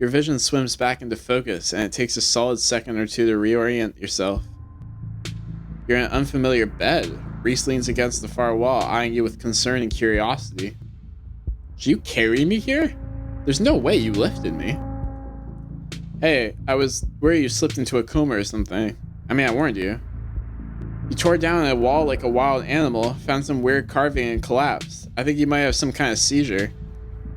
Your vision swims back into focus, and it takes a solid second or two to reorient yourself. You're in an unfamiliar bed. Reese leans against the far wall, eyeing you with concern and curiosity. Did you carry me here? There's no way you lifted me. Hey, I was worried you slipped into a coma or something. I mean, I warned you. You tore down a wall like a wild animal, found some weird carving and collapsed. I think you might have some kind of seizure.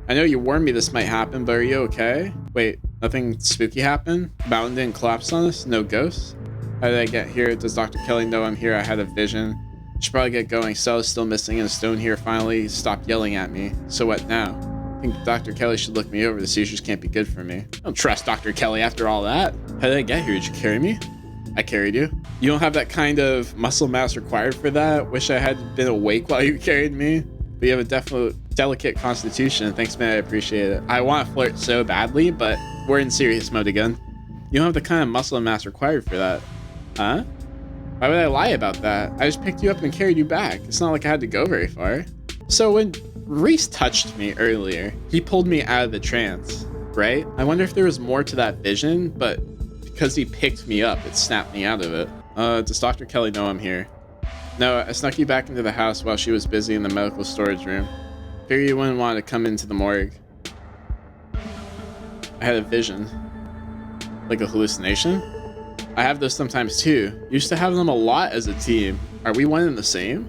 I know you warned me this might happen, but are you okay? Wait, nothing spooky happened? The mountain didn't collapse on us? No ghosts? How did I get here? Does Dr. Kelly know I'm here? I had a vision. Should probably get going. Stella's still missing, and Stone here finally stopped yelling at me. So what now? I think Dr. Kelly should look me over. The seizures can't be good for me. I don't trust Dr. Kelly after all that. How did I get here? Did you carry me? I carried you. You don't have that kind of muscle mass required for that. Wish I had been awake while you carried me. But you have a delicate constitution. Thanks, man. I appreciate it. I want to flirt so badly, but we're in serious mode again. You don't have the kind of muscle mass required for that. Huh? Why would I lie about that? I just picked you up and carried you back. It's not like I had to go very far. So when Reese touched me earlier, he pulled me out of the trance, right? I wonder if there was more to that vision, but because he picked me up, it snapped me out of it. Does Dr. Kelly know I'm here? No, I snuck you back into the house while she was busy in the medical storage room. Figured you wouldn't want to come into the morgue. I had a vision. Like a hallucination? I have those sometimes too. Used to have them a lot as a team. Are we one and the same?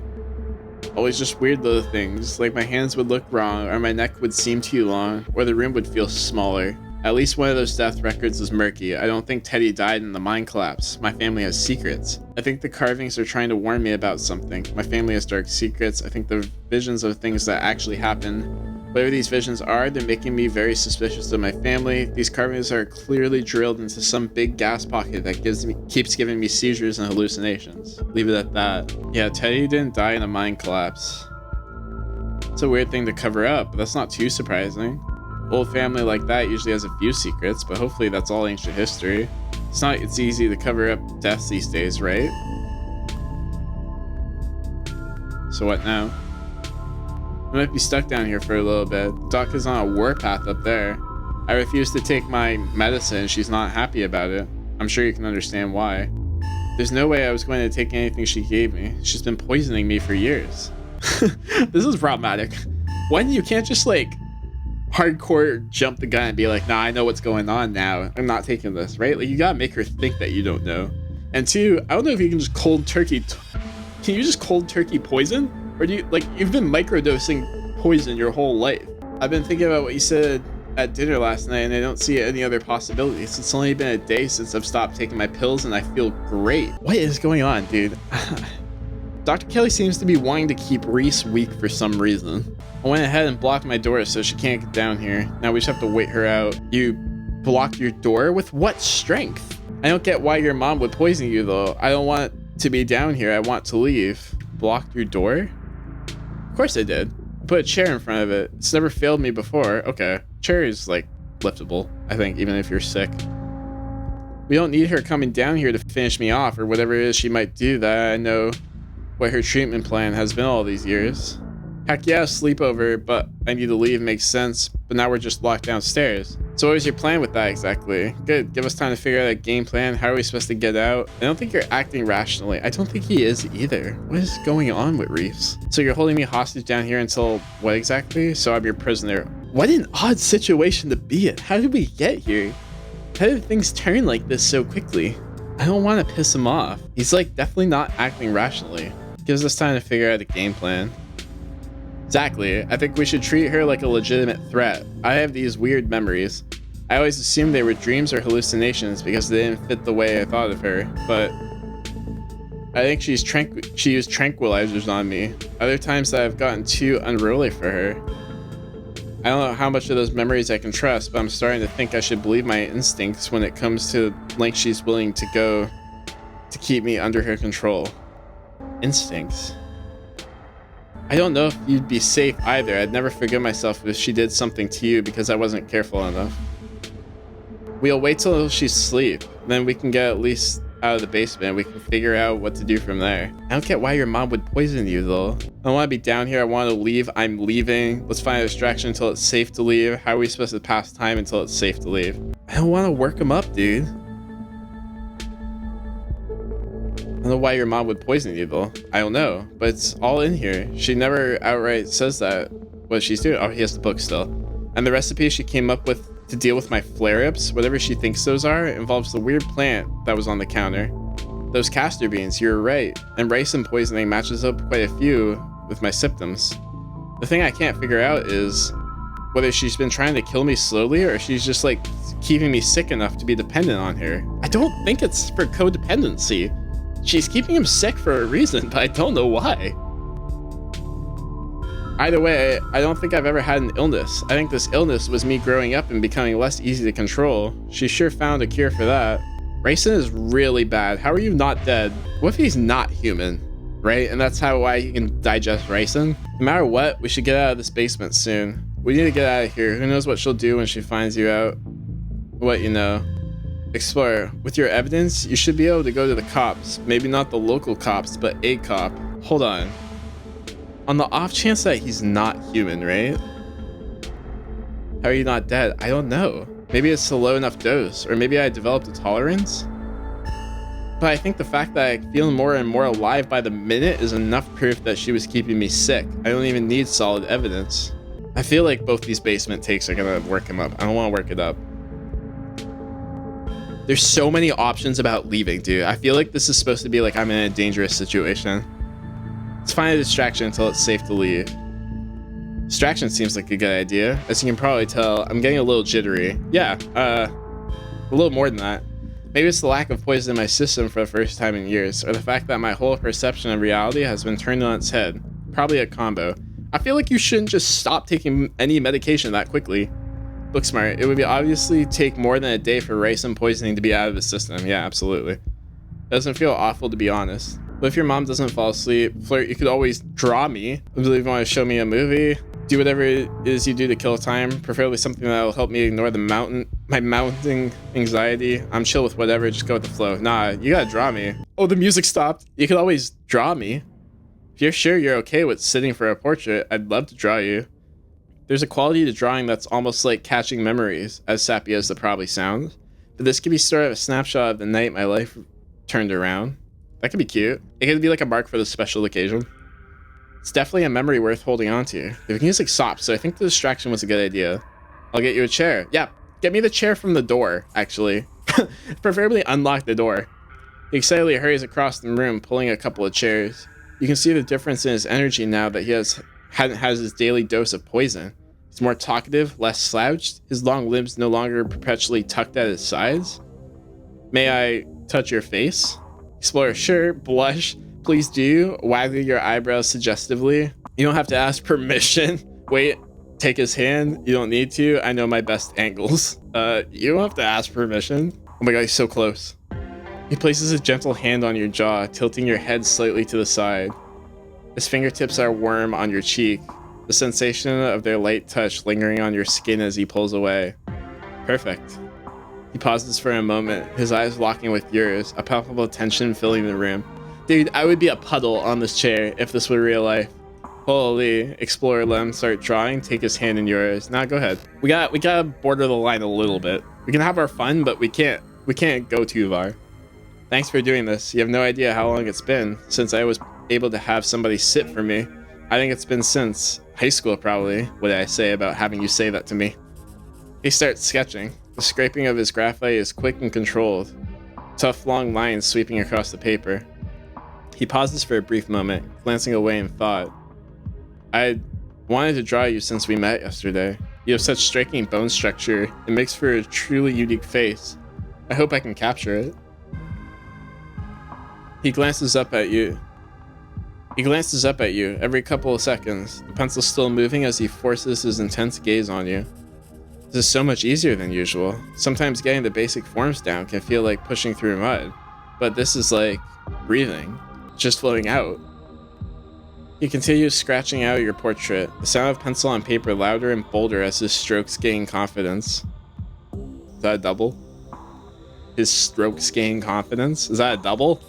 Always just weird little things, like my hands would look wrong, or my neck would seem too long, or the room would feel smaller. At least one of those death records is murky. I don't think Teddy died in the mine collapse. My family has secrets. I think the carvings are trying to warn me about something. My family has dark secrets. I think the visions of things that actually happen. Whatever these visions are, they're making me very suspicious of my family. These carvings are clearly drilled into some big gas pocket that keeps giving me seizures and hallucinations. Leave it at that. Yeah, Teddy didn't die in a mine collapse. It's a weird thing to cover up, but that's not too surprising. Old family like that usually has a few secrets, but hopefully that's all ancient history. It's easy to cover up deaths these days, right? So what now? I might be stuck down here for a little bit. Doc is on a warpath up there. I refuse to take my medicine. She's not happy about it. I'm sure you can understand why. There's no way I was going to take anything she gave me. She's been poisoning me for years. This is problematic. One, you can't just like hardcore jump the gun and be like, nah, I know what's going on now. I'm not taking this, right? Like you gotta make her think that you don't know. And two, I don't know if you can just cold turkey. Can you just cold turkey poison? Or do you, like, you've been microdosing poison your whole life. I've been thinking about what you said at dinner last night, and I don't see any other possibilities. It's only been a day since I've stopped taking my pills, and I feel great. What is going on, dude? Dr. Kelly seems to be wanting to keep Reese weak for some reason. I went ahead and blocked my door so she can't get down here. Now we just have to wait her out. You blocked your door? With what strength? I don't get why your mom would poison you, though. I don't want to be down here. I want to leave. Blocked your door? Of course I did. I put a chair in front of it. It's never failed me before. Okay. Chair is like liftable, I think, even if you're sick. We don't need her coming down here to finish me off or whatever it is she might do. That I know what her treatment plan has been all these years. Heck yeah, sleepover, but I need to leave makes sense. But now we're just locked downstairs. So what was your plan with that exactly? Good, give us time to figure out a game plan. How are we supposed to get out? I don't think you're acting rationally. I don't think he is either. What is going on with Reese? So you're holding me hostage down here until what exactly? So I'm your prisoner. What an odd situation to be in. How did we get here? How did things turn like this so quickly? I don't want to piss him off. He's like definitely not acting rationally. Gives us time to figure out a game plan. Exactly. I think we should treat her like a legitimate threat. I have these weird memories. I always assumed they were dreams or hallucinations because they didn't fit the way I thought of her, but I think she used tranquilizers on me. Other times that I've gotten too unruly for her. I don't know how much of those memories I can trust, but I'm starting to think I should believe my instincts when it comes to lengths she's willing to go to keep me under her control. Instincts. I don't know if you'd be safe either. I'd never forgive myself if she did something to you because I wasn't careful enough. We'll wait till she's asleep. Then we can get at least out of the basement, we can figure out what to do from there. I don't get why your mom would poison you though. I don't want to be down here. I want to leave. I'm leaving. Let's find a distraction until it's safe to leave. How are we supposed to pass time until it's safe to leave? I don't want to work him up, dude. I don't know why your mom would poison you though. I don't know, but it's all in here. She never outright says that what she's doing. Oh, he has the book still. And the recipe she came up with to deal with my flare-ups, whatever she thinks those are, involves the weird plant that was on the counter. Those castor beans, you're right. And ricin poisoning matches up quite a few with my symptoms. The thing I can't figure out is whether she's been trying to kill me slowly or she's just like keeping me sick enough to be dependent on her. I don't think it's for codependency. She's keeping him sick for a reason, but I don't know why. Either way, I don't think I've ever had an illness. I think this illness was me growing up and becoming less easy to control. She sure found a cure for that. Ricin is really bad. How are you not dead? What if he's not human, right? And that's why he can digest ricin? No matter what, we should get out of this basement soon. We need to get out of here. Who knows what she'll do when she finds you out? What you know. Explorer, with your evidence, you should be able to go to the cops. Maybe not the local cops, but a cop. Hold on. On the off chance that he's not human, right? How are you not dead? I don't know. Maybe it's a low enough dose, or maybe I developed a tolerance? But I think the fact that I feel more and more alive by the minute is enough proof that she was keeping me sick. I don't even need solid evidence. I feel like both these basement takes are gonna work him up. I don't wanna work it up. There's so many options about leaving, dude. I feel like this is supposed to be like I'm in a dangerous situation. Let's find a distraction until it's safe to leave. Distraction seems like a good idea. As you can probably tell, I'm getting a little jittery. Yeah, a little more than that. Maybe it's the lack of poison in my system for the first time in years, or the fact that my whole perception of reality has been turned on its head. Probably a combo. I feel like you shouldn't just stop taking any medication that quickly. Book smart. It would obviously take more than a day for ricin poisoning to be out of the system. Yeah, absolutely. It doesn't feel awful, to be honest. But if your mom doesn't fall asleep, flirt, you could always draw me. I believe you want to show me a movie. Do whatever it is you do to kill time, preferably something that will help me ignore my mounting anxiety. I'm chill with whatever, just go with the flow. Nah, you gotta draw me. Oh, the music stopped. You could always draw me. If you're sure you're okay with sitting for a portrait, I'd love to draw you. There's a quality to drawing that's almost like catching memories, as sappy as it probably sounds. But this could be sort of a snapshot of the night my life turned around. That could be cute. It could be like a mark for the special occasion. It's definitely a memory worth holding on to. The music stopped, so I think the distraction was a good idea. I'll get you a chair. Yeah, get me the chair from the door, actually. Preferably unlock the door. He excitedly hurries across the room, pulling a couple of chairs. You can see the difference in his energy now that he hadn't had his daily dose of poison. He's more talkative, less slouched. His long limbs no longer perpetually tucked at his sides. May I touch your face? Explorer, sure. Blush. Please do. Wagging your eyebrows suggestively. You don't have to ask permission. Wait, take his hand. You don't need to. I know my best angles. You don't have to ask permission. Oh my god, he's so close. He places a gentle hand on your jaw, tilting your head slightly to the side. His fingertips are warm on your cheek, the sensation of their light touch lingering on your skin as he pulls away. Perfect. He pauses for a moment, his eyes locking with yours, a palpable tension filling the room. Dude, I would be a puddle on this chair if this were real life. Holy, Explorer, let him start drawing, take his hand in yours. Now go ahead. We gotta border the line a little bit. We can have our fun, but we can't go too far. Thanks for doing this. You have no idea how long it's been since I was able to have somebody sit for me. I think it's been since high school, probably. What did I say about having you say that to me? He starts sketching. The scraping of his graphite is quick and controlled. Tough, long lines sweeping across the paper. He pauses for a brief moment, glancing away in thought. I wanted to draw you since we met yesterday. You have such striking bone structure. It makes for a truly unique face. I hope I can capture it. He glances up at you every couple of seconds, the pencil still moving as he forces his intense gaze on you. This is so much easier than usual. Sometimes getting the basic forms down can feel like pushing through mud, but this is like breathing, just flowing out. He continues scratching out your portrait, the sound of pencil on paper louder and bolder as his strokes gain confidence. Is that a double? his strokes gain confidence. Is that a double?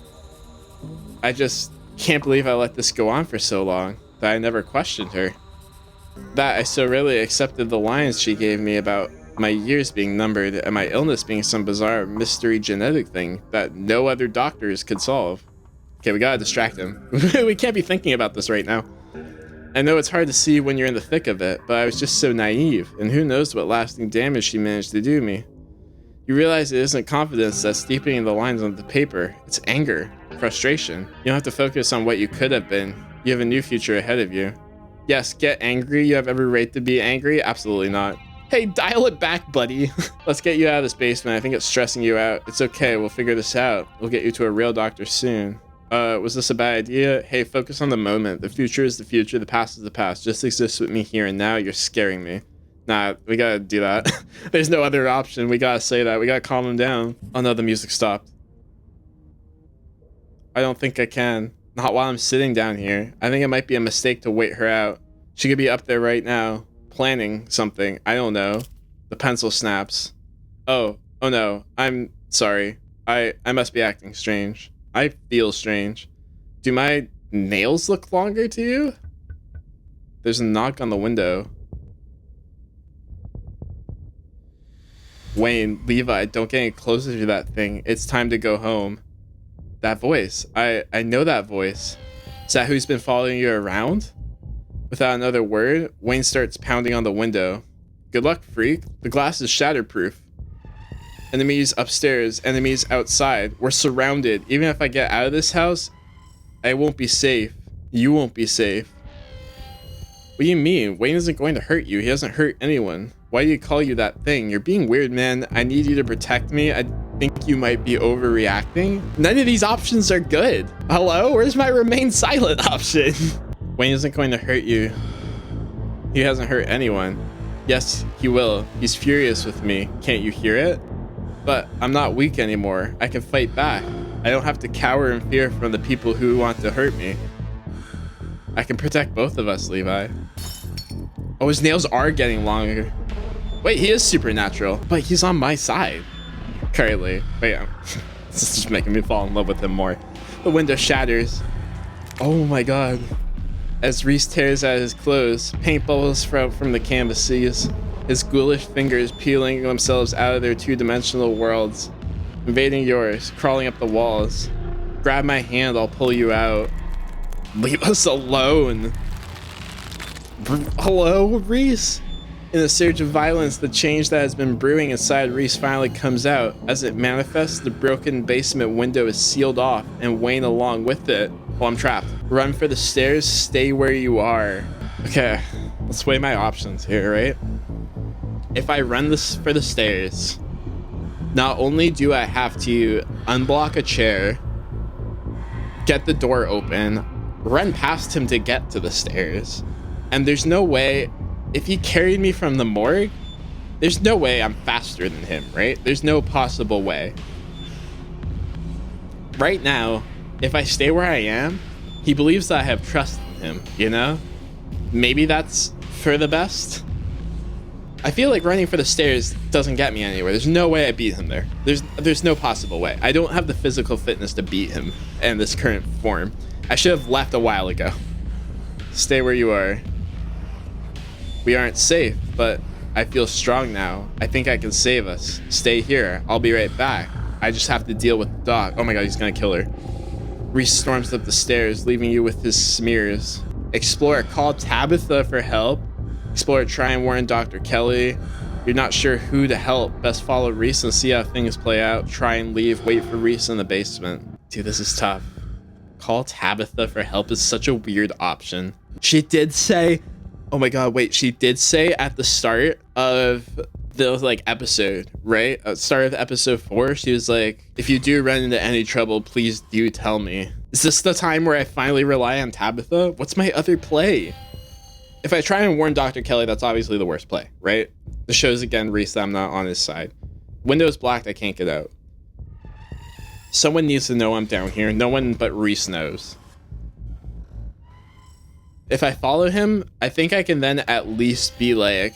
I just can't believe I let this go on for so long, that I never questioned her. That I so readily accepted the lines she gave me about my years being numbered and my illness being some bizarre mystery genetic thing that no other doctors could solve. Okay, we gotta distract him. We can't be thinking about this right now. I know it's hard to see when you're in the thick of it, but I was just so naive, and who knows what lasting damage she managed to do me. You realize it isn't confidence that's deepening the lines on the paper, it's anger, frustration. You don't have to focus on what you could have been. You have a new future ahead of you. Yes, get angry, you have every right to be angry? Absolutely not. Hey, dial it back, buddy. Let's get you out of this basement. I think it's stressing you out. It's okay, we'll figure this out. We'll get you to a real doctor soon. Was this a bad idea? Hey, focus on the moment. The future is the future, the past is the past. Just exist with me here and now. You're scaring me. Nah, we gotta do that. There's no other option. We gotta say that. We gotta calm him down. Oh no, the music stopped. I don't think I can. Not while I'm sitting down here. I think it might be a mistake to wait her out. She could be up there right now, planning something. I don't know. The pencil snaps. Oh no. I'm sorry. I must be acting strange. I feel strange. Do my nails look longer to you? There's a knock on the window. Wayne, Levi, don't get any closer to that thing. It's time to go home. That voice. I know that voice. Is that who's been following you around? Without another word, Wayne starts pounding on the window. Good luck, freak. The glass is shatterproof. Enemies upstairs, enemies outside. We're surrounded. Even if I get out of this house, I won't be safe. You won't be safe. What do you mean? Wayne isn't going to hurt you. He hasn't hurt anyone. Why do you call you that thing? You're being weird, man. I need you to protect me. I think you might be overreacting. None of these options are good. Hello? Where's my remain silent option? Wayne isn't going to hurt you. He hasn't hurt anyone. Yes, he will. He's furious with me. Can't you hear it? But I'm not weak anymore. I can fight back. I don't have to cower in fear from the people who want to hurt me. I can protect both of us, Levi. Oh, his nails are getting longer. Wait, he is supernatural, but he's on my side currently. Wait, this is just making me fall in love with him more. The window shatters. Oh my god. As Reese tears at his clothes, paint bubbles sprout from the canvases, his ghoulish fingers peeling themselves out of their two-dimensional worlds, invading yours, crawling up the walls. Grab my hand, I'll pull you out. Leave us alone. Hello, Reese? In a surge of violence, the change that has been brewing inside Reese finally comes out. As it manifests, the broken basement window is sealed off, and Wayne along with it. Oh, I'm trapped. Run for the stairs, stay where you are. Okay, let's weigh my options here, right? If I run this for the stairs, not only do I have to unblock a chair, get the door open, run past him to get to the stairs, and there's no way, if he carried me from the morgue, there's no way I'm faster than him, right? There's no possible way. Right now, if I stay where I am, he believes that I have trust in him, you know? Maybe that's for the best. I feel like running for the stairs doesn't get me anywhere. There's no way I beat him there. There's no possible way. I don't have the physical fitness to beat him in this current form. I should have left a while ago. Stay where you are. We aren't safe, but I feel strong now. I think I can save us. Stay here. I'll be right back. I just have to deal with the dog. Oh my god, he's gonna kill her. Reese storms up the stairs, leaving you with his smears. Explorer, call Tabitha for help. Explorer, try and warn Dr. Kelly. You're not sure who to help. Best follow Reese and see how things play out. Try and leave. Wait for Reese in the basement. Dude, this is tough. Call Tabitha for help is such a weird option. She did say... Oh my god, wait. She did say at the start of the episode, right? At the start of episode 4, she was like, if you do run into any trouble, please do tell me. Is this the time where I finally rely on Tabitha? What's my other play? If I try and warn Dr. Kelly, that's obviously the worst play, right? The shows again, Reese, that I'm not on his side. Window's blocked, I can't get out. Someone needs to know I'm down here. No one but Reese knows. If I follow him, I think I can then at least be like,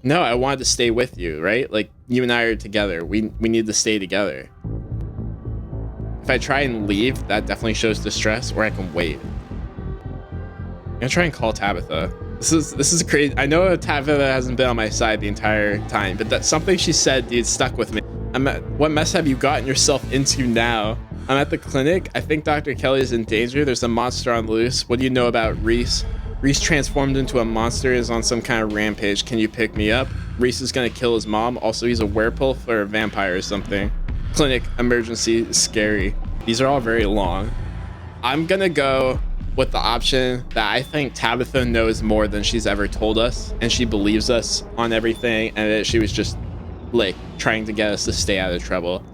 No, I wanted to stay with you, right? Like, you and I are together. We need to stay together. If I try and leave, that definitely shows distress, or I can wait. I'm gonna try and call Tabitha. This is crazy. I know Tabitha hasn't been on my side the entire time, but that's something she said, dude, stuck with me. What mess have you gotten yourself into now? I'm at the clinic. I think Dr. Kelly is in danger. There's a monster on the loose. What do you know about Reese? Reese transformed into a monster, is on some kind of rampage. Can you pick me up? Reese is gonna kill his mom. Also, he's a werewolf or a vampire or something. Clinic, emergency, scary. These are all very long. I'm gonna go with the option that I think Tabitha knows more than she's ever told us, and she believes us on everything, and that she was just like trying to get us to stay out of trouble.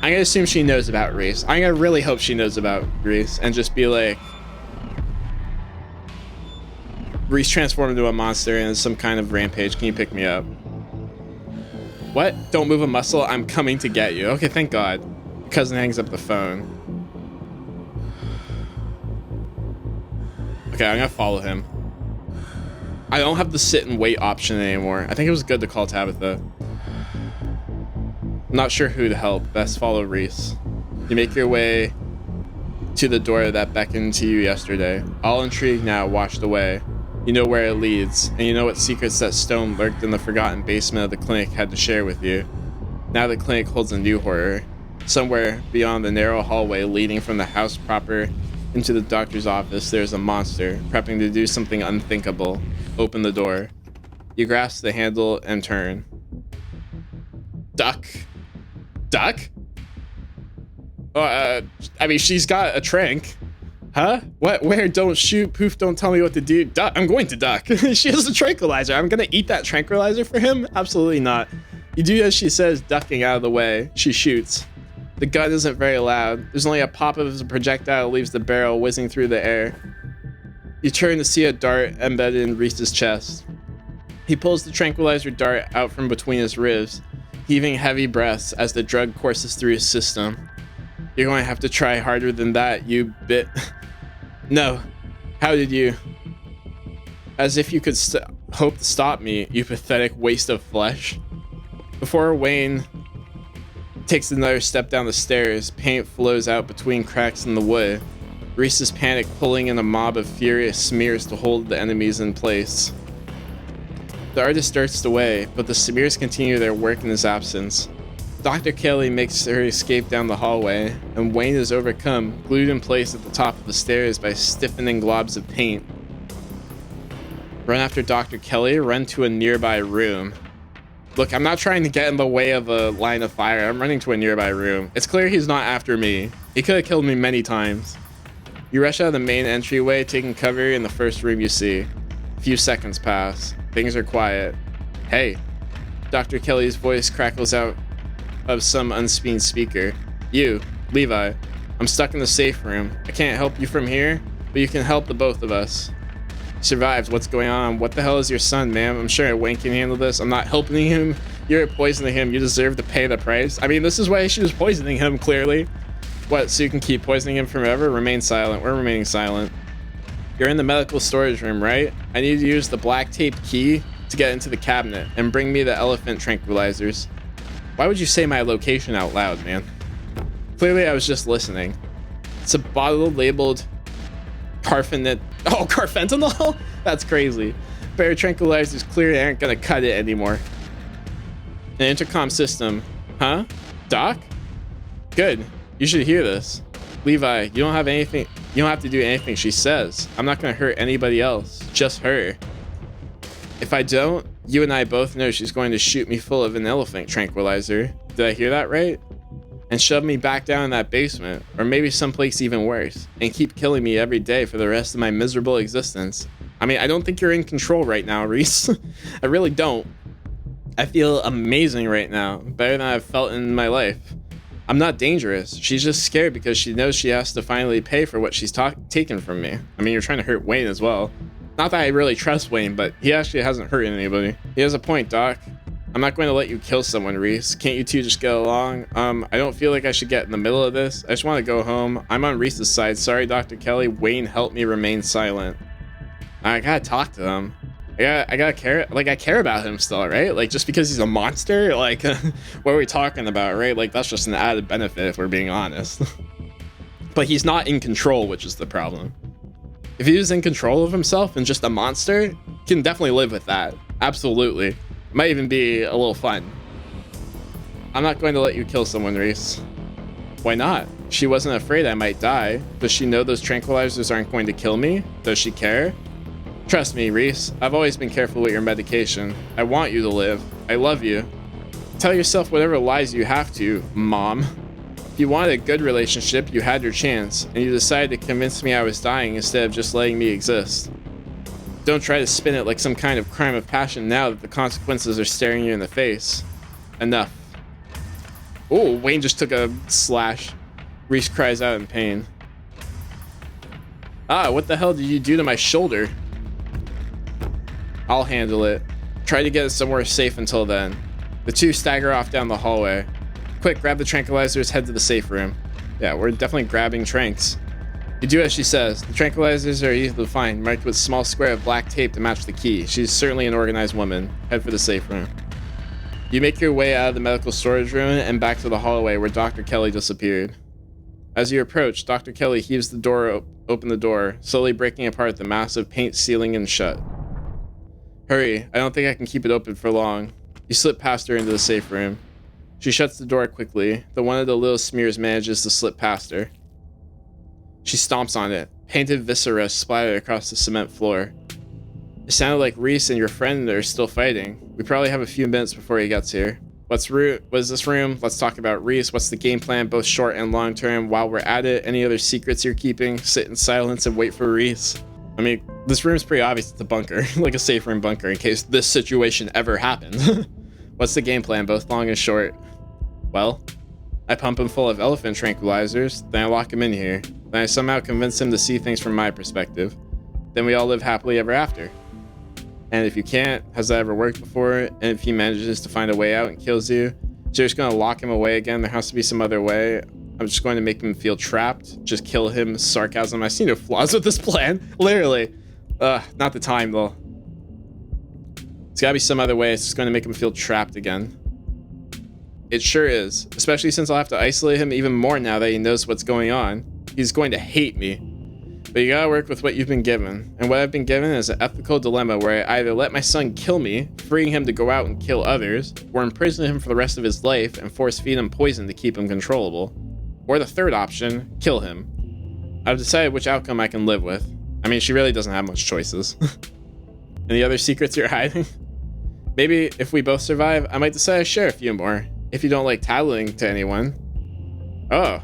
I'm gonna assume she knows about Reese. I'm gonna really hope she knows about Reese and just be like, Reese transformed into a monster and some kind of rampage. Can you pick me up? What? Don't move a muscle. I'm coming to get you. Okay, thank God. Cousin hangs up the phone. Okay, I'm gonna follow him. I don't have the sit and wait option anymore. I think it was good to call Tabitha. I'm not sure who to help. Best follow Reese. You make your way to the door that beckoned to you yesterday. All intrigued now, washed away. You know where it leads, and you know what secrets that stone lurked in the forgotten basement of the clinic had to share with you. Now the clinic holds a new horror. Somewhere beyond the narrow hallway leading from the house proper into the doctor's office, there's a monster, prepping to do something unthinkable. Open the door. You grasp the handle and turn. Duck? Duck? I mean, she's got a trank. Huh? What? Where? Don't shoot. Poof, don't tell me what to do. Duck. I'm going to duck. She has a tranquilizer. I'm gonna eat that tranquilizer for him? Absolutely not. You do as she says, ducking out of the way. She shoots. The gun isn't very loud. There's only a pop of a projectile leaves the barrel whizzing through the air. You turn to see a dart embedded in Reese's chest. He pulls the tranquilizer dart out from between his ribs, heaving heavy breaths as the drug courses through his system. You're going to have to try harder than that, you bit. No. How did you? As if you could hope to stop me, you pathetic waste of flesh. Before Wayne takes another step down the stairs, paint flows out between cracks in the wood. Reese's panic pulling in a mob of furious smears to hold the enemies in place. The artist darts away, but the smears continue their work in his absence. Dr. Kelly makes her escape down the hallway, and Wayne is overcome, glued in place at the top of the stairs by stiffening globs of paint. Run after Dr. Kelly, run to a nearby room. Look, I'm not trying to get in the way of a line of fire. I'm running to a nearby room. It's clear he's not after me. He could have killed me many times. You rush out of the main entryway, taking cover in the first room you see. A few seconds pass. Things are quiet. Hey. Dr. Kelly's voice crackles out of some unseen speaker. You, Levi. I'm stuck in the safe room. I can't help you from here, but you can help the both of us. Survived. What's going on? What the hell is your son, ma'am? I'm sure Wayne can handle this. I'm not helping him. You're poisoning him. You deserve to pay the price. I mean, this is why she was poisoning him, clearly. What, so you can keep poisoning him forever? Remain silent. We're remaining silent. You're in the medical storage room, right? I need to use the black tape key to get into the cabinet and bring me the elephant tranquilizers. Why would you say my location out loud, man? Clearly, I was just listening. It's a bottle labeled carfentanil? That's crazy. Bear tranquilizers clearly aren't gonna cut it anymore. An intercom system. Huh? Doc? Good. You should hear this. Levi, you don't have to do anything she says. I'm not gonna hurt anybody else. Just her. If I don't, you and I both know she's going to shoot me full of an elephant tranquilizer. Did I hear that right? And shove me back down in that basement, or maybe someplace even worse, and keep killing me every day for the rest of my miserable existence. I mean, I don't think you're in control right now, Reese. I really don't. I feel amazing right now, better than I've felt in my life. I'm not dangerous. She's just scared because she knows she has to finally pay for what she's taken from me. I mean, you're trying to hurt Wayne as well. Not that I really trust Wayne, but he actually hasn't hurt anybody. He has a point, Doc. I'm not going to let you kill someone, Reese. Can't you two just get along? I don't feel like I should get in the middle of this. I just want to go home. I'm on Reese's side. Sorry, Dr. Kelly. Wayne helped me remain silent. I gotta talk to him. I gotta care. Like, I care about him still, right? Like, just because he's a monster, like, what are we talking about, right? Like, that's just an added benefit if we're being honest. But he's not in control, which is the problem. If he was in control of himself and just a monster, can definitely live with that. Absolutely. Might even be a little fun. I'm not going to let you kill someone, Reese. Why not? She wasn't afraid I might die. Does she know those tranquilizers aren't going to kill me? Does she care? Trust me, Reese. I've always been careful with your medication. I want you to live. I love you. Tell yourself whatever lies you have to, Mom. If you wanted a good relationship, you had your chance, and you decided to convince me I was dying instead of just letting me exist. Don't try to spin it like some kind of crime of passion now that the consequences are staring you in the face. Enough. Oh, Wayne just took a slash. Reese cries out in pain. Ah, what the hell did you do to my shoulder? I'll handle it. Try to get it somewhere safe until then. The two stagger off down the hallway. Quick, grab the tranquilizers, head to the safe room. Yeah, we're definitely grabbing tranks. You do as she says. The tranquilizers are easy to find, marked with a small square of black tape to match the key. She's certainly an organized woman. Head for the safe room. You make your way out of the medical storage room and back to the hallway where Dr. Kelly disappeared. As you approach, Dr. Kelly heaves the door open the door, slowly breaking apart the massive paint ceiling and shut. Hurry, I don't think I can keep it open for long. You slip past her into the safe room. She shuts the door quickly, though one of the little smears manages to slip past her. She stomps on it. Painted viscera splattered across the cement floor. It sounded like Reese and your friend are still fighting. We probably have a few minutes before he gets here. What is this room? Let's talk about Reese. What's the game plan, both short and long term? While we're at it, any other secrets you're keeping? Sit in silence and wait for Reese. I mean, this room's pretty obvious. It's a bunker, like a safe room bunker in case this situation ever happened. What's the game plan, both long and short? Well, I pump him full of elephant tranquilizers, then I lock him in here. Then I somehow convince him to see things from my perspective. Then we all live happily ever after. And if you can't, has that ever worked before? And if he manages to find a way out and kills you, so you're just going to lock him away again? There has to be some other way. I'm just going to make him feel trapped. Just kill him. Sarcasm. I see no flaws with this plan. Literally. Not the time, though. It's got to be some other way. It's just going to make him feel trapped again. It sure is. Especially since I'll have to isolate him even more now that he knows what's going on. He's going to hate me. But you gotta work with what you've been given. And what I've been given is an ethical dilemma where I either let my son kill me, freeing him to go out and kill others, or imprison him for the rest of his life and force feed him poison to keep him controllable. Or the third option, kill him. I've decided which outcome I can live with. I mean, she really doesn't have much choices. Any other secrets you're hiding? Maybe if we both survive, I might decide to share a few more. If you don't like tattling to anyone. Oh.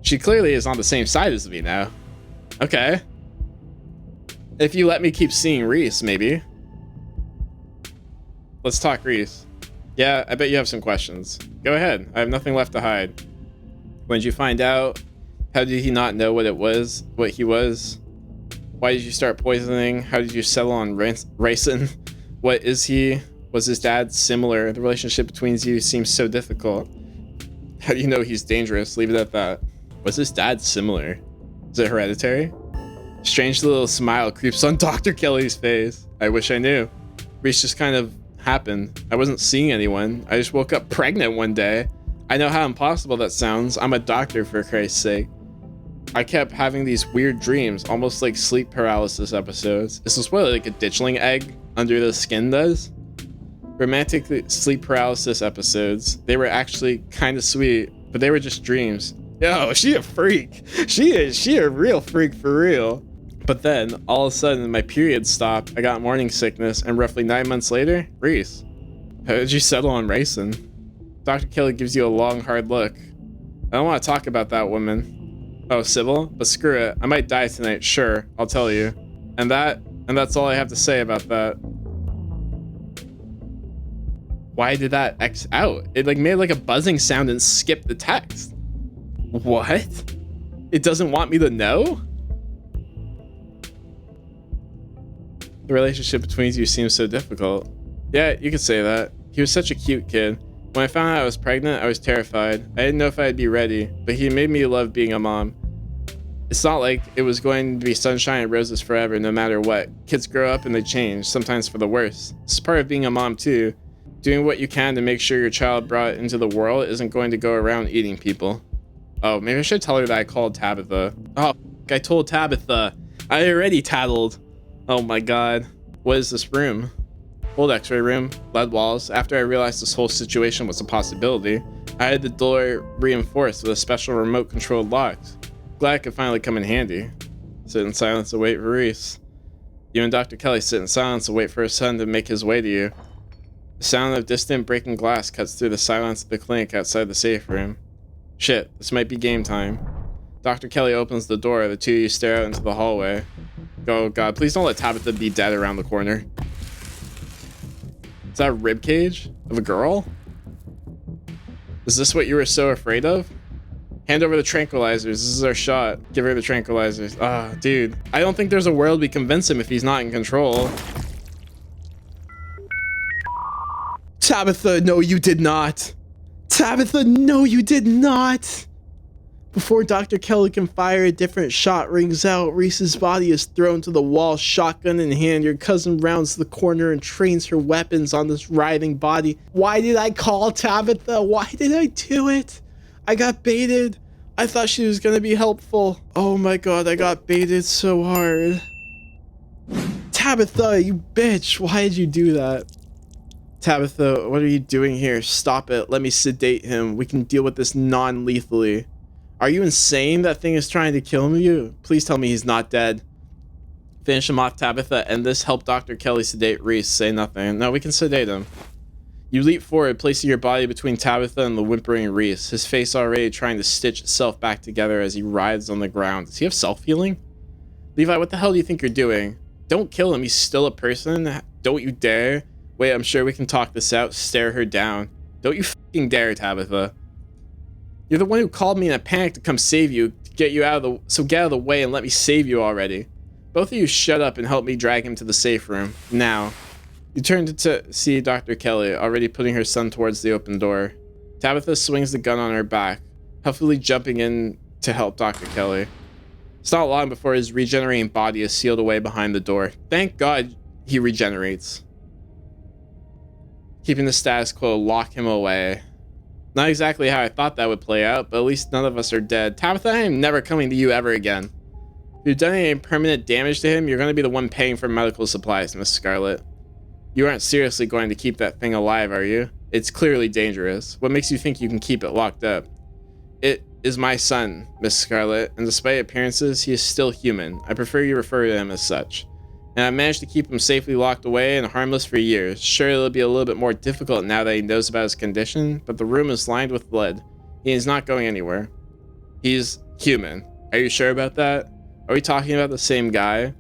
She clearly is on the same side as me now. Okay. If you let me keep seeing Reese, maybe. Let's talk Reese. Yeah, I bet you have some questions. Go ahead. I have nothing left to hide. When did you find out? How did he not know what he was? Why did you start poisoning? How did you settle on ricin? What is he? Was his dad similar? The relationship between you seems so difficult. How do you know he's dangerous? Leave it at that. Was his dad similar? Is it hereditary? Strange little smile creeps on Dr. Kelly's face. I wish I knew. Reese just kind of happened. I wasn't seeing anyone. I just woke up pregnant one day. I know how impossible that sounds. I'm a doctor, for Christ's sake. I kept having these weird dreams, almost like sleep paralysis episodes. This is what like a ditchling egg under the skin does. Romantic sleep paralysis episodes. They were actually kind of sweet, but they were just dreams. Yo, she a freak. She a real freak for real. But then, all of a sudden, my period stopped. I got morning sickness, and roughly 9 months later, Reese. How did you settle on ricin? Dr. Kelly gives you a long, hard look. I don't want to talk about that woman. Oh, Sybil? But screw it. I might die tonight, sure. I'll tell you. And that's all I have to say about that. Why did that X out? It like made like a buzzing sound and skipped the text. What? It doesn't want me to know? The relationship between you seems so difficult. Yeah, you could say that. He was such a cute kid. When I found out I was pregnant, I was terrified. I didn't know if I'd be ready, but he made me love being a mom. It's not like it was going to be sunshine and roses forever, no matter what. Kids grow up and they change, sometimes for the worse. It's part of being a mom too. Doing what you can to make sure your child brought into the world isn't going to go around eating people. Oh, maybe I should tell her that I called Tabitha. Oh, I told Tabitha. I already tattled. Oh my god. What is this room? Old x-ray room, lead walls. After I realized this whole situation was a possibility, I had the door reinforced with a special remote controlled lock. Glad it could finally come in handy. Sit in silence and wait for Reese. You and Dr. Kelly sit in silence and wait for her son to make his way to you. The sound of distant breaking glass cuts through the silence of the clinic outside the safe room. Shit, this might be game time. Dr. Kelly opens the door. The two of you stare out into the hallway. Oh god, please don't let Tabitha be dead around the corner. Is that a rib cage of a girl? Is this what you were so afraid of? Hand over the tranquilizers. This is our shot. Give her the tranquilizers. Ah, dude. I don't think there's a world we convince him if he's not in control. Tabitha, no, you did not. Tabitha, no, you did not. Before Dr. Kelly can fire, a different shot rings out. Reese's body is thrown to the wall, shotgun in hand. Your cousin rounds the corner and trains her weapons on this writhing body. Why did I call Tabitha? Why did I do it? I got baited. I thought she was gonna be helpful. Oh my god, I got baited so hard. Tabitha, you bitch. Why did you do that? Tabitha, what are you doing here? Stop it. Let me sedate him. We can deal with this non-lethally. Are you insane? That thing is trying to kill you. Please tell me he's not dead. Finish him off, Tabitha. End this. Help Dr. Kelly sedate Reese. Say nothing. No, we can sedate him. You leap forward, placing your body between Tabitha and the whimpering Reese, his face already trying to stitch itself back together as he writhes on the ground. Does he have self-healing? Levi, what the hell do you think you're doing? Don't kill him. He's still a person. Don't you dare. Wait, I'm sure we can talk this out. Stare her down. Don't you fucking dare, Tabitha. You're the one who called me in a panic to come save you, to get you out of the... So get out of the way and let me save you already. Both of you shut up and help me drag him to the safe room. Now. You turn to see Dr. Kelly, already putting her son towards the open door. Tabitha swings the gun on her back, huffily jumping in to help Dr. Kelly. It's not long before his regenerating body is sealed away behind the door. Thank God he regenerates. Keeping the status quo, lock him away. Not exactly how I thought that would play out, but at least none of us are dead. Tabitha, I am never coming to you ever again. If you've done any permanent damage to him, you're going to be the one paying for medical supplies, Miss Scarlet. You aren't seriously going to keep that thing alive, are you? It's clearly dangerous. What makes you think you can keep it locked up? It is my son, Miss Scarlet, and despite appearances, he is still human. I prefer you refer to him as such. And I managed to keep him safely locked away and harmless for years. Sure, it'll be a little bit more difficult now that he knows about his condition, but the room is lined with lead. He is not going anywhere. He's human. Are you sure about that? Are we talking about the same guy?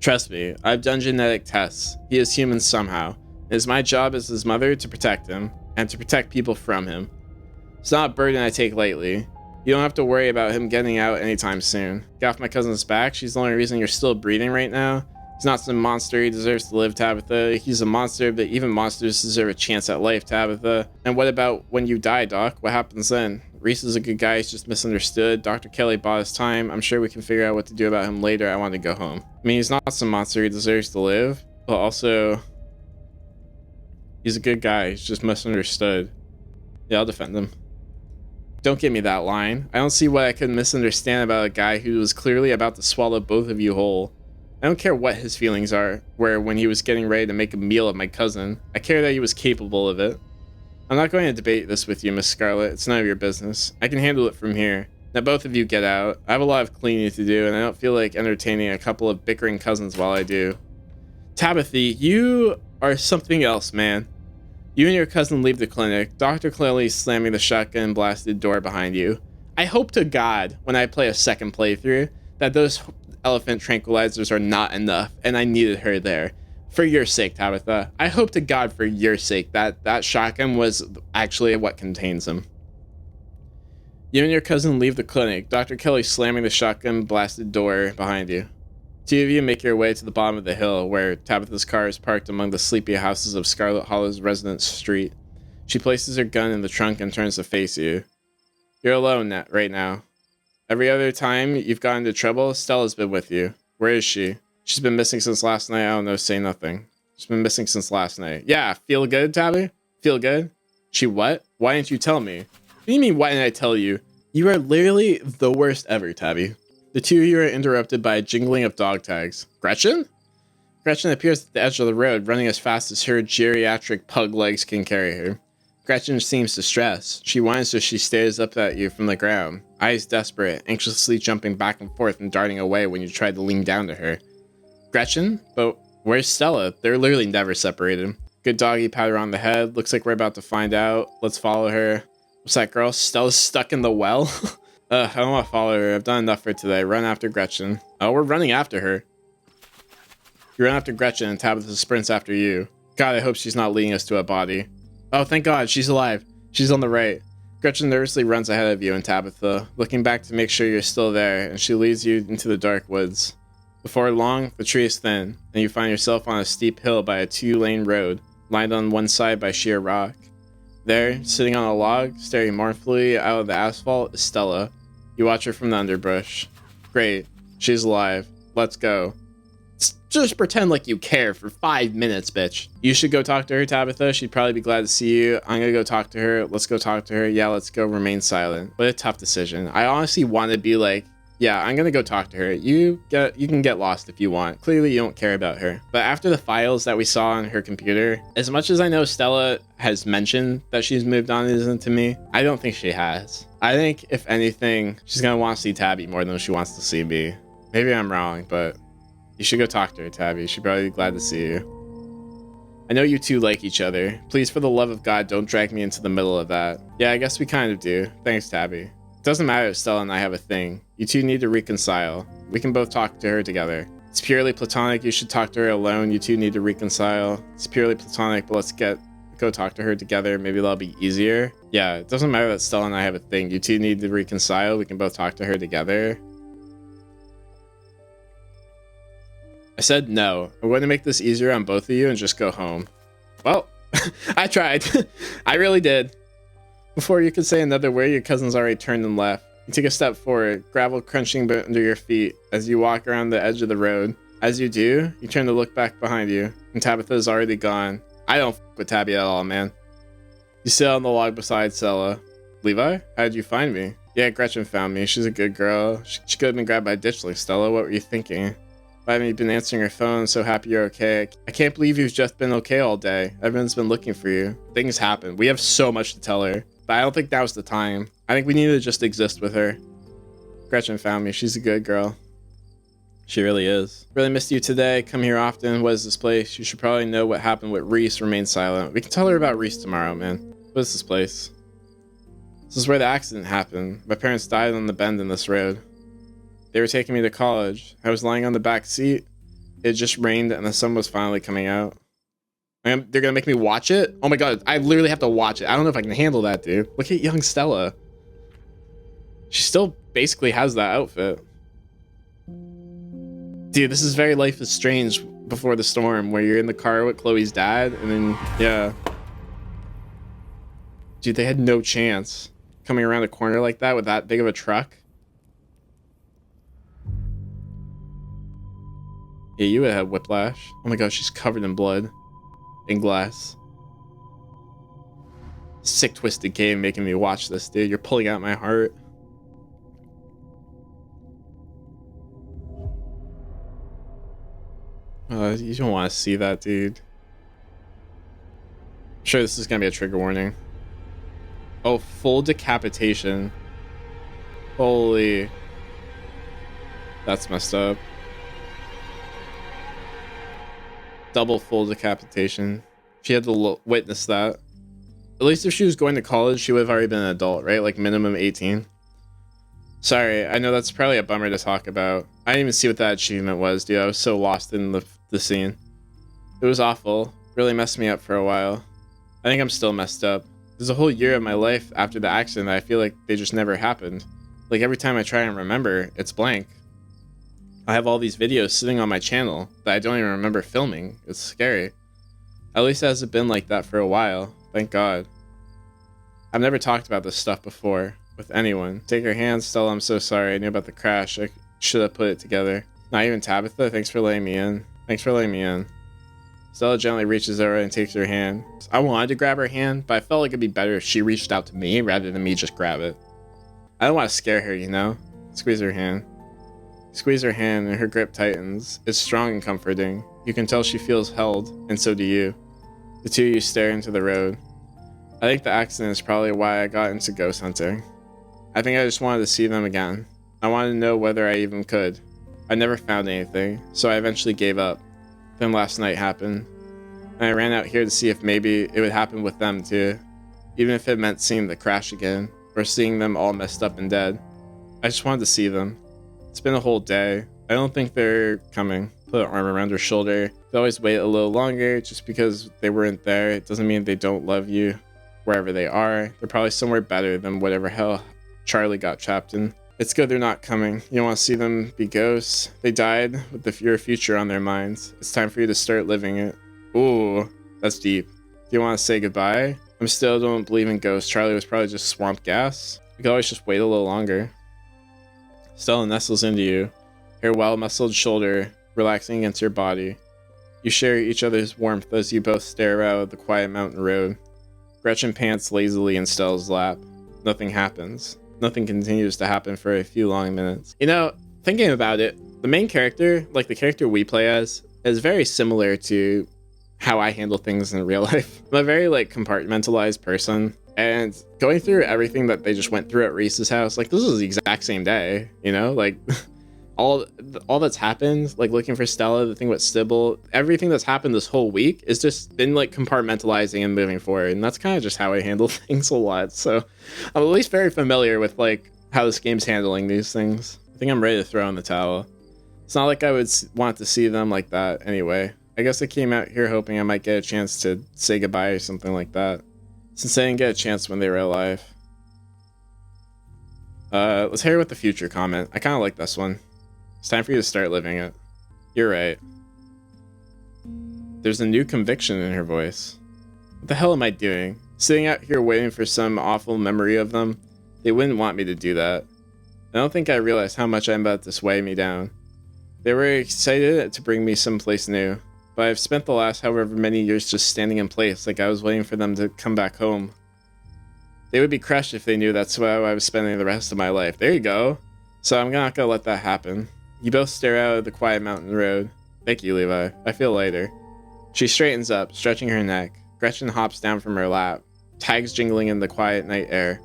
Trust me, I've done genetic tests. He is human somehow. It is my job as his mother to protect him, and to protect people from him. It's not a burden I take lightly. You don't have to worry about him getting out anytime soon. Get off my cousin's back. She's the only reason you're still breathing right now. He's not some monster. He deserves to live, Tabitha. He's a monster, but even monsters deserve a chance at life, Tabitha. And what about when you die, Doc? What happens then? Reese is a good guy. He's just misunderstood. Dr. Kelly bought his time. I'm sure we can figure out what to do about him later. I want to go home. I mean, he's not some monster. He deserves to live. But also, he's a good guy. He's just misunderstood. Yeah, I'll defend him. Don't give me that line. I don't see what I could misunderstand about a guy who was clearly about to swallow both of you whole. I don't care what his feelings were when he was getting ready to make a meal of my cousin. I care that he was capable of it. I'm not going to debate this with you, Miss Scarlet. It's none of your business. I can handle it from here. Now both of you get out. I have a lot of cleaning to do, and I don't feel like entertaining a couple of bickering cousins while I do. Tabitha, you are something else, man. You and your cousin leave the clinic. Dr. Kelly slamming the shotgun blasted door behind you. I hope to God, when I play a second playthrough, that those elephant tranquilizers are not enough, and I needed her there. For your sake, Tabitha. I hope to God for your sake that shotgun was actually what contains him. You and your cousin leave the clinic. Dr. Kelly slamming the shotgun blasted door behind you. Two of you make your way to the bottom of the hill, where Tabitha's car is parked among the sleepy houses of Scarlet Hollow's residence street. She places her gun in the trunk and turns to face you. You're alone right now. Every other time you've gotten into trouble, Stella's been with you. Where is she? She's been missing since last night. I don't know, say nothing. She's been missing since last night. Yeah, feel good, Tabby? Feel good? She what? Why didn't you tell me? What do you mean, why didn't I tell you? You are literally the worst ever, Tabby. The two of you are interrupted by a jingling of dog tags. Gretchen? Gretchen appears at the edge of the road, running as fast as her geriatric pug legs can carry her. Gretchen seems distressed. She whines as she stares up at you from the ground, eyes desperate, anxiously jumping back and forth and darting away when you try to lean down to her. Gretchen? But where's Stella? They're literally never separated. Good doggy pat her on the head. Looks like we're about to find out. Let's follow her. What's that, girl? Stella's stuck in the well? I don't want to follow her. I've done enough for today. Run after Gretchen. Oh, we're running after her. You run after Gretchen and Tabitha sprints after you. God, I hope she's not leading us to a body. Oh, thank God, she's alive. She's on the right. Gretchen nervously runs ahead of you and Tabitha, looking back to make sure you're still there, and she leads you into the dark woods. Before long, the tree is thin, and you find yourself on a steep hill by a 2-lane road, lined on one side by sheer rock. There, sitting on a log, staring mournfully out of the asphalt, is Stella. You watch her from the underbrush. Great, she's alive. Let's go. Just pretend like you care for 5 minutes, bitch. You should go talk to her, Tabitha. She'd probably be glad to see you. I'm gonna go talk to her. Let's go talk to her. Yeah, let's go. Remain silent. What a tough decision. I honestly want to be like, yeah, I'm gonna go talk to her. You can get lost if you want. Clearly you don't care about her. But after the files that we saw on her computer, as much as I know Stella has mentioned that she's moved on into me, I don't think she has. I think, if anything, she's gonna want to see Tabby more than she wants to see me. Maybe I'm wrong, but you should go talk to her, Tabby. She'd probably be glad to see you. I know you two like each other. Please, for the love of God, don't drag me into the middle of that. Yeah, I guess we kind of do. Thanks, Tabby. Doesn't matter if Stella and I have a thing. You two need to reconcile. We can both talk to her together. It's purely platonic. You should talk to her alone. You two need to reconcile. It's purely platonic, but let's go talk to her together. Maybe that'll be easier. Yeah, it doesn't matter that Stella and I have a thing. You two need to reconcile. We can both talk to her together. I said no. I'm going to make this easier on both of you and just go home. Well, I tried. I really did. Before you could say another word, your cousin's already turned and left. You take a step forward, gravel crunching under your feet as you walk around the edge of the road. As you do, you turn to look back behind you, and Tabitha's already gone. I don't f with Tabby at all, man. You sit on the log beside Stella. Levi, how did you find me? Yeah, Gretchen found me. She's a good girl. She could have been grabbed by a ditch like Stella. What were you thinking? Why haven't you been answering your phone? So happy you're okay. I can't believe you've just been okay all day. Everyone's been looking for you. Things happen. We have so much to tell her. But I don't think that was the time. I think we need to just exist with her. Gretchen found me. She's a good girl. She really is. Really missed you today. Come here often. What is this place? You should probably know what happened with Reese. Remain silent. We can tell her about Reese tomorrow, man. What is this place? This is where the accident happened. My parents died on the bend in this road. They were taking me to college. I was lying on the back seat. It just rained and the sun was finally coming out. They're gonna make me watch it? Oh my God, I literally have to watch it. I don't know if I can handle that, dude. Look at young Stella. She still basically has that outfit. Dude, this is very Life is Strange before the storm, where you're in the car with Chloe's dad, and then, yeah. Dude, they had no chance coming around a corner like that with that big of a truck. Yeah, you would have whiplash. Oh my God, she's covered in blood and glass. Sick, twisted game making me watch this, dude. You're pulling out my heart. You don't want to see that, dude. I'm sure this is gonna be a trigger warning. Oh, full decapitation. Holy. That's messed up. Double full decapitation. She had to witness that. At least if she was going to college, she would have already been an adult, right? Like minimum 18. Sorry, I know that's probably a bummer to talk about. I didn't even see what that achievement was, dude. I was so lost in the scene. It was awful. Really messed me up for a while. I think I'm still messed up. There's a whole year of my life after the accident that I feel like they just never happened. Like every time I try and remember, it's blank. I have all these videos sitting on my channel that I don't even remember filming. It's scary. At least it hasn't been like that for a while. Thank God. I've never talked about this stuff before. with anyone. Take her hand. Stella, I'm so sorry. I knew about the crash. I should have put it together. Not even Tabitha. Thanks for letting me in. Thanks for letting me in. Stella gently reaches over and takes her hand. I wanted to grab her hand, but I felt like it'd be better if she reached out to me rather than me just grab it. I don't want to scare her, you know? Squeeze her hand. Squeeze her hand and her grip tightens. It's strong and comforting. You can tell she feels held, and so do you. The two of you stare into the road. I think the accident is probably why I got into ghost hunting. I think I just wanted to see them again. I wanted to know whether I even could. I never found anything, so I eventually gave up. Then last night happened, and I ran out here to see if maybe it would happen with them too, even if it meant seeing the crash again, or seeing them all messed up and dead. I just wanted to see them. It's been a whole day. I don't think they're coming. Put an arm around her shoulder. They always wait a little longer. Just because they weren't there, it doesn't mean they don't love you. Wherever they are, they're probably somewhere better than whatever hell Charlie got trapped in. It's good they're not coming. You don't want to see them be ghosts. They died with your future on their minds. It's time for you to start living it. Ooh, that's deep. Do you want to say goodbye? I still don't believe in ghosts. Charlie was probably just swamp gas. We could always just wait a little longer. Stella nestles into you, her well-muscled shoulder relaxing against your body. You share each other's warmth as you both stare out at the quiet mountain road. Gretchen pants lazily in Stella's lap. Nothing happens. Nothing continues to happen for a few long minutes. You know, thinking about it, the main character, like the character we play as, is very similar to how I handle things in real life. I'm a very compartmentalized person, and going through everything that they just went through at Reese's house, this is the exact same day, you know? All that's happened, looking for Stella, the thing with Sybil, everything that's happened this whole week is just been compartmentalizing and moving forward, and that's kind of just how I handle things a lot. So I'm at least very familiar with how this game's handling these things. I think I'm ready to throw in the towel. It's not like I would want to see them like that anyway. I guess I came out here hoping I might get a chance to say goodbye or something like that, since I didn't get a chance when they were alive. Let's hear what the future comment. I kind of like this one. It's time for you to start living it. You're right. There's a new conviction in her voice. What the hell am I doing? Sitting out here waiting for some awful memory of them? They wouldn't want me to do that. I don't think I realized how much I'm about to sway me down. They were excited to bring me someplace new, but I've spent the last however many years just standing in place like I was waiting for them to come back home. They would be crushed if they knew that's how I was spending the rest of my life. There you go. So I'm not gonna let that happen. You both stare out at the quiet mountain road. Thank you, Levi. I feel lighter. She straightens up, stretching her neck. Gretchen hops down from her lap, tags jingling in the quiet night air.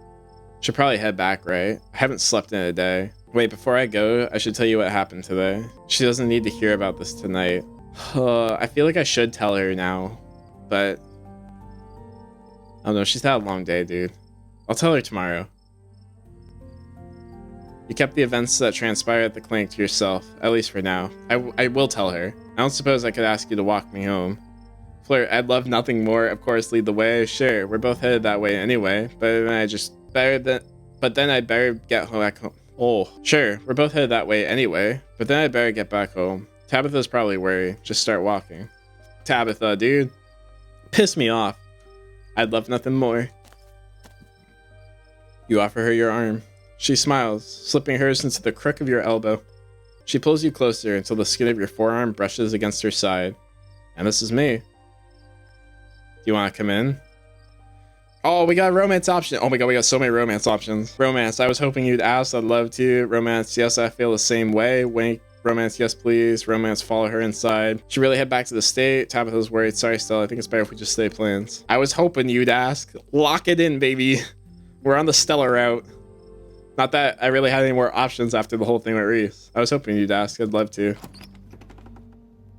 Should probably head back, right? I haven't slept in a day. Wait, before I go, I should tell you what happened today. She doesn't need to hear about this tonight. I feel like I should tell her now, but I don't know, she's had a long day, dude. I'll tell her tomorrow. You kept the events that transpired at the clinic to yourself, at least for now. I will tell her. I don't suppose I could ask you to walk me home. Flirt, I'd love nothing more. Of course, lead the way. Sure, we're both headed that way anyway. But then I'd better get back home. Oh, sure, we're both headed that way anyway. But then I'd better get back home. Tabitha's probably worried. Just start walking. Tabitha, dude. Piss me off. I'd love nothing more. You offer her your arm. She smiles, slipping hers into the crook of your elbow. She pulls you closer until the skin of your forearm brushes against her side. And this is me. Do you want to come in? Oh, we got a romance option. Oh my god, we got so many romance options. Romance, I was hoping you'd ask. I'd love to. Romance, yes, I feel the same way. Wink. Romance, yes, please. Romance, follow her inside. Should really head back to the state. Tabitha's worried. Sorry, Stella. I think it's better if we just stay plans. I was hoping you'd ask. Lock it in, baby. We're on the Stella route. Not that I really had any more options after the whole thing with Reese. I was hoping you'd ask. I'd love to.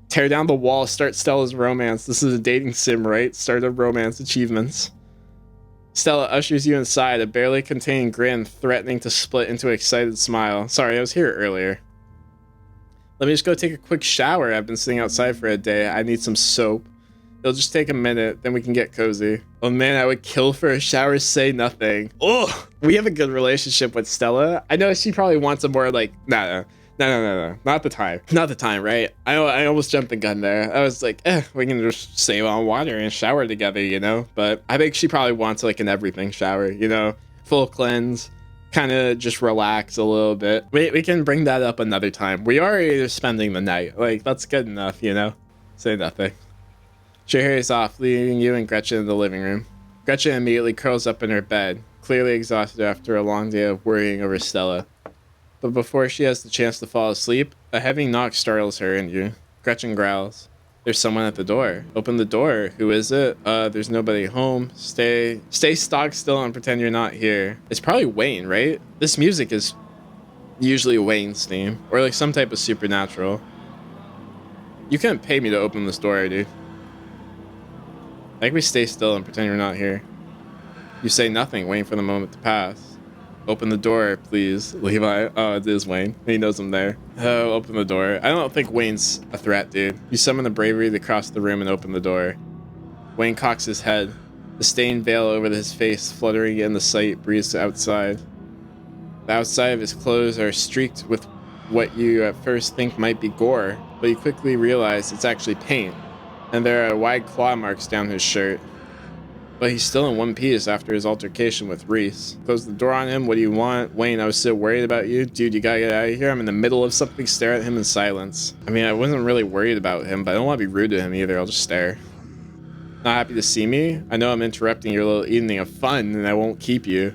Tear down the wall. Start Stella's romance. This is a dating sim, right? Start of romance achievements. Stella ushers you inside, a barely contained grin threatening to split into an excited smile. Sorry, I was here earlier. Let me just go take a quick shower. I've been sitting outside for a day. I need some soap. It'll just take a minute, then we can get cozy. Oh man, I would kill for a shower, say nothing. Oh, we have a good relationship with Stella. I know she probably wants a more no, not the time. Not the time, right? I almost jumped the gun there. I was like, we can just save on water and shower together, you know? But I think she probably wants an everything shower, you know? Full cleanse, kind of just relax a little bit. We can bring that up another time. We are spending the night. Like, that's good enough, you know? Say nothing. She hurries off, leaving you and Gretchen in the living room. Gretchen immediately curls up in her bed, clearly exhausted after a long day of worrying over Stella. But before she has the chance to fall asleep, a heavy knock startles her and you. Gretchen growls. There's someone at the door. Open the door. Who is it? There's nobody home. Stay stock still and pretend you're not here. It's probably Wayne, right? This music is usually Wayne's theme. Or like some type of supernatural. You can't pay me to open this door, dude. I think we stay still and pretend you're not here. You say nothing, waiting for the moment to pass. Open the door, please, Levi. Oh, it is Wayne. He knows I'm there. Oh, open the door. I don't think Wayne's a threat, dude. You summon the bravery to cross the room and open the door. Wayne cocks his head. The stained veil over his face fluttering in the sight breathes outside. The outside of his clothes are streaked with what you at first think might be gore, but you quickly realize it's actually paint, and there are wide claw marks down his shirt. But he's still in one piece after his altercation with Reese. Close the door on him. What do you want? Wayne, I was so worried about you. Dude, you gotta get out of here. I'm in the middle of something. Stare at him in silence. I mean, I wasn't really worried about him, but I don't want to be rude to him either. I'll just stare. Not happy to see me? I know I'm interrupting your little evening of fun, and I won't keep you.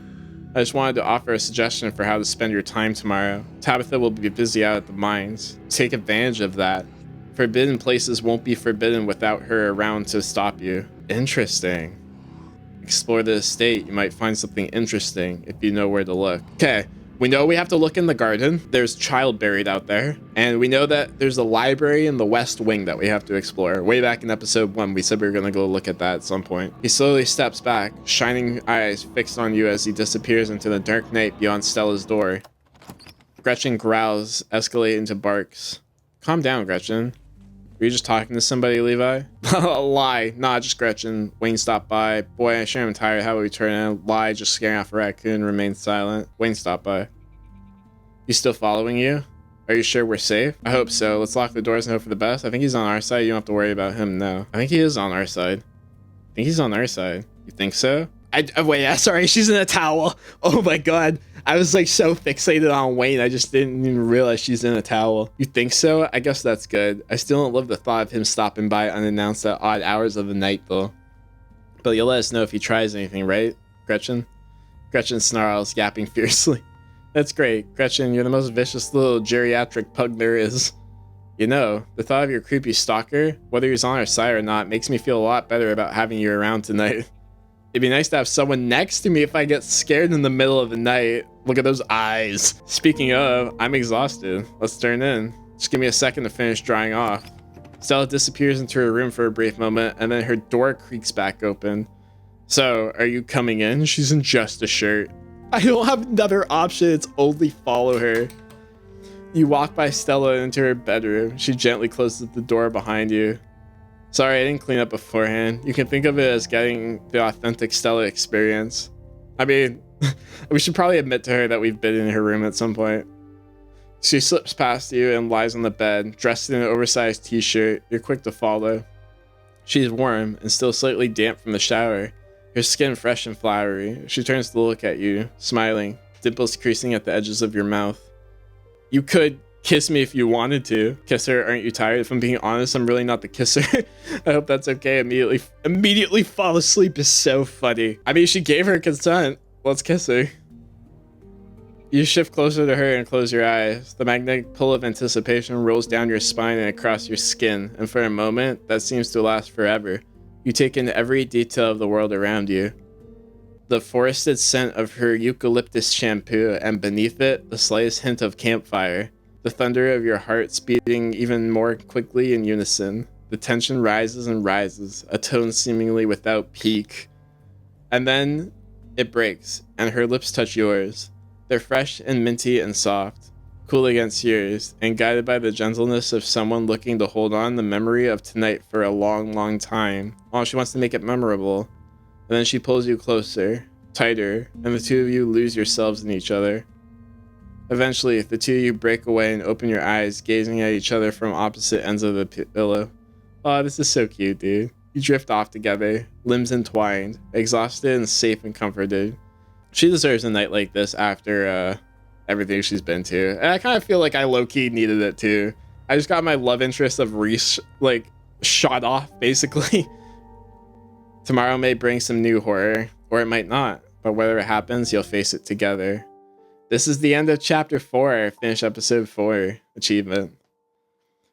I just wanted to offer a suggestion for how to spend your time tomorrow. Tabitha will be busy out at the mines. Take advantage of that. Forbidden places won't be forbidden without her around to stop you. Interesting. Explore the estate. You might find something interesting if you know where to look. Okay, we know we have to look in the garden. There's child buried out there. And we know that there's a library in the west wing that we have to explore. Way back in episode 1, we said we were going to go look at that at some point. He slowly steps back, shining eyes fixed on you as he disappears into the dark night beyond Stella's door. Gretchen growls, escalate into barks. Calm down, Gretchen. Were you just talking to somebody, Levi? Lie. Nah, just Gretchen. Wayne stopped by. Boy, I sure am tired. How about we turn in? Lie, just scaring off a raccoon. Remain silent. Wayne stopped by. He's still following you? Are you sure we're safe? I hope so. Let's lock the doors and hope for the best. I think he's on our side. You don't have to worry about him, no. I think he is on our side. I think he's on our side. You think so? Wait, sorry, she's in a towel. Oh my god. I was like so fixated on Wayne, I just didn't even realize she's in a towel. You think so? I guess that's good. I still don't love the thought of him stopping by unannounced at odd hours of the night though. But you'll let us know if he tries anything, right, Gretchen? Gretchen snarls, yapping fiercely. That's great. Gretchen, you're the most vicious little geriatric pug there is. You know, the thought of your creepy stalker, whether he's on our side or not, makes me feel a lot better about having you around tonight. It'd be nice to have someone next to me if I get scared in the middle of the night. Look at those eyes. Speaking of, I'm exhausted. Let's turn in. Just give me a second to finish drying off. Stella disappears into her room for a brief moment, and then her door creaks back open. So, are you coming in? She's in just a shirt. I don't have another option. It's only follow her. You walk by Stella into her bedroom. She gently closes the door behind you. Sorry, I didn't clean up beforehand. You can think of it as getting the authentic Stella experience. I mean, we should probably admit to her that we've been in her room at some point. She slips past you and lies on the bed, dressed in an oversized t-shirt. You're quick to follow. She's warm and still slightly damp from the shower, her skin fresh and flowery. She turns to look at you, smiling, dimples creasing at the edges of your mouth. You could kiss me if you wanted to. Kiss her, aren't you tired? If I'm being honest, I'm really not the kisser. I hope that's okay. Immediately fall asleep is so funny. I mean, she gave her consent. Let's kiss her. You shift closer to her and close your eyes. The magnetic pull of anticipation rolls down your spine and across your skin, and for a moment, that seems to last forever. You take in every detail of the world around you. The forested scent of her eucalyptus shampoo, and beneath it, the slightest hint of campfire. The thunder of your heart speeding even more quickly in unison. The tension rises and rises, a tone seemingly without peak. And then it breaks, and her lips touch yours. They're fresh and minty and soft, cool against yours, and guided by the gentleness of someone looking to hold on the memory of tonight for a long, long time. Oh, she wants to make it memorable. And then she pulls you closer, tighter, and the two of you lose yourselves in each other. Eventually, the two of you break away and open your eyes, gazing at each other from opposite ends of the pillow. Oh, this is so cute, dude. You drift off together, limbs entwined, exhausted and safe and comforted. She deserves a night like this after everything she's been to. And I kind of feel like I low-key needed it too. I just got my love interest of Reese, like, shot off, basically. Tomorrow may bring some new horror, or it might not. But whatever happens, you'll face it together. This is the end of chapter 4. Finish episode 4 achievement.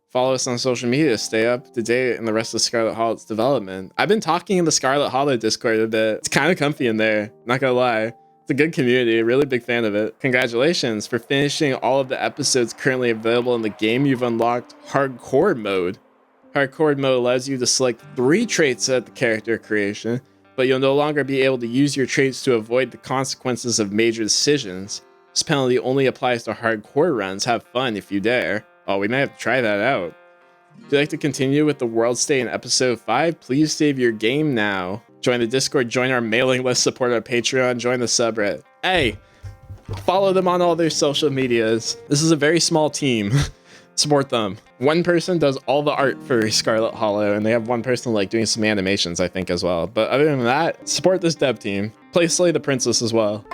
Follow us on social media to stay up to date in the rest of Scarlet Hollow's development. I've been talking in the Scarlet Hollow Discord a bit. It's kind of comfy in there, not gonna lie. It's a good community, really big fan of it. Congratulations for finishing all of the episodes currently available in the game. You've unlocked Hardcore Mode. Hardcore Mode allows you to select 3 traits at the character creation, but you'll no longer be able to use your traits to avoid the consequences of major decisions. This penalty only applies to hardcore runs. Have fun if you dare. Oh, we might have to try that out. If you'd like to continue with the world stay in episode 5, please save your game now. Join the Discord, join our mailing list, support our Patreon, join the subreddit. Hey, follow them on all their social medias. This is a very small team. Support them. One person does all the art for Scarlet Hollow, and they have one person like doing some animations, I think, as well. But other than that, support this dev team. Play Slay the Princess as well.